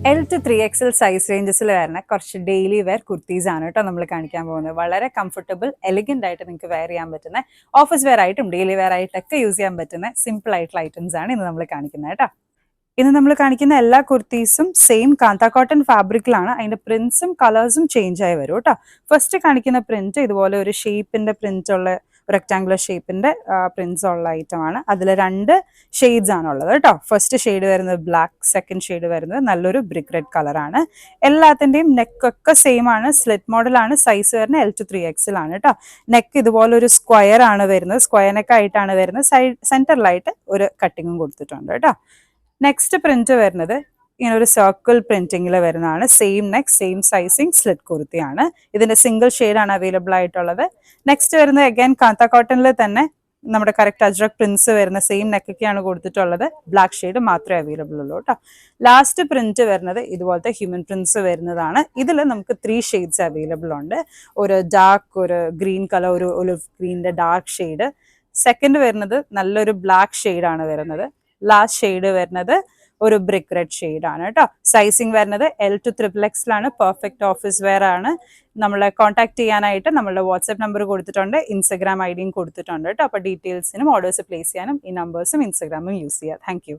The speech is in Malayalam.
എൽ ടു 3XL സൈസ് റേഞ്ചസിൽ വരുന്ന കുറച്ച് ഡെയിലി വെയർ കുർത്തീസ് ആണ് കേട്ടോ നമ്മൾ കാണിക്കാൻ പോകുന്നത്. വളരെ കംഫർട്ടബിൾ എലിഗന്റ് ആയിട്ട് നിങ്ങൾക്ക് വെയർ ചെയ്യാൻ പറ്റുന്ന, ഓഫീസ് വെയർ ആയിട്ടും ഡെയിലി വെയർ ആയിട്ടൊക്കെ യൂസ് ചെയ്യാൻ പറ്റുന്ന സിമ്പിൾ ആയിട്ടുള്ള ഐറ്റംസ് ആണ് ഇന്ന് നമ്മൾ കാണിക്കുന്നത് കേട്ടോ. ഇന്ന് നമ്മൾ കാണിക്കുന്ന എല്ലാ കുർത്തീസും സെയിം കാന്ത കോട്ടൺ ഫാബ്രിക്കിലാണ്. അതിന്റെ പ്രിന്റ്സും കളേഴ്സും ചേഞ്ച് ആയി വരും കേട്ടോ. ഫസ്റ്റ് കാണിക്കുന്ന പ്രിന്റ് ഇതുപോലെ ഒരു ഷേപ്പിന്റെ പ്രിന്റ് ഉള്ള, റെക്ടാങ്കുലർ ഷേപ്പിന്റെ പ്രിന്റ്സ് ഉള്ള ഐറ്റം ആണ്. അതിൽ 2 ഷെയ്ഡ്സ് ആണുള്ളത് കേട്ടോ. ഫസ്റ്റ് ഷെയ്ഡ് വരുന്നത് ബ്ലാക്ക്, സെക്കൻഡ് ഷെയ്ഡ് വരുന്നത് നല്ലൊരു ബ്രിക്ക് റെഡ് കളറാണ്. എല്ലാത്തിന്റെയും നെക്കൊക്കെ സെയിം ആണ്. സ്ലിറ്റ് മോഡലാണ്. സൈസ് വരുന്നത് L to 3XL ആണ് കേട്ടോ. നെക്ക് ഇതുപോലെ ഒരു സ്ക്വയർ ആണ് വരുന്നത്. സ്ക്വയർ നെക്ക് ആയിട്ടാണ് വരുന്നത്. സെന്ററിലായിട്ട് ഒരു കട്ടിങ്ങും കൊടുത്തിട്ടുണ്ട് കേട്ടോ. നെക്സ്റ്റ് പ്രിന്റ് വരുന്നത് ഇങ്ങനെ ഒരു സർക്കിൾ പ്രിന്റിങ്ങിൽ വരുന്നതാണ്. Same neck, same sizing slit കുർത്തിയാണ്. ഇതിന്റെ സിംഗിൾ ഷെയ്ഡാണ് അവൈലബിൾ ആയിട്ടുള്ളത്. നെക്സ്റ്റ് വരുന്നത് അഗൈൻ കാന്ത കോട്ടണിൽ തന്നെ നമ്മുടെ കറക്റ്റ് അജ്രക് പ്രിന്റ്സ് വരുന്ന സെയിം നെക്കൊക്കെയാണ് കൊടുത്തിട്ടുള്ളത്. ബ്ലാക്ക് ഷെയ്ഡ് മാത്രമേ അവൈലബിൾ ഉള്ളൂ കേട്ടോ. ലാസ്റ്റ് പ്രിന്റ് വരുന്നത് ഇതുപോലത്തെ ഹ്യൂമൻ പ്രിന്റ്സ് വരുന്നതാണ്. ഇതിൽ നമുക്ക് 3 ഷെയ്ഡ്സ് അവൈലബിൾ ഉണ്ട്. ഒരു ഡാർക്ക്, ഒരു ഗ്രീൻ കളർ, ഒരു ഒലിവ് ഗ്രീനിന്റെ ഡാർക്ക് ഷെയ്ഡ്. സെക്കൻഡ് വരുന്നത് നല്ലൊരു ബ്ലാക്ക് ഷെയ്ഡാണ് വരുന്നത്. ലാസ്റ്റ് ഷെയ്ഡ് വരുന്നത് ഒരു ബ്രിക്ക് റെഡ് ഷെയ്ഡ് ആണ് കേട്ടോ. സൈസിങ് വരുന്നത് L to XXL ആണ്. പെർഫെക്റ്റ് ഓഫീസ് വെയർ ആണ്. നമ്മളെ കോൺടാക്ട് ചെയ്യാനായിട്ട് നമ്മളുടെ വാട്സ്ആപ്പ് നമ്പർ കൊടുത്തിട്ടുണ്ട്, ഇൻസ്റ്റഗ്രാം ID കൊടുത്തിട്ടുണ്ട് കേട്ടോ. അപ്പോൾ ഡീറ്റെയിൽസിനും ഓർഡേഴ്സ് പ്ലേസ് ചെയ്യാനും ഈ നമ്പേഴ്സും ഇൻസ്റ്റഗ്രാമും യൂസ് ചെയ്യുക. താങ്ക്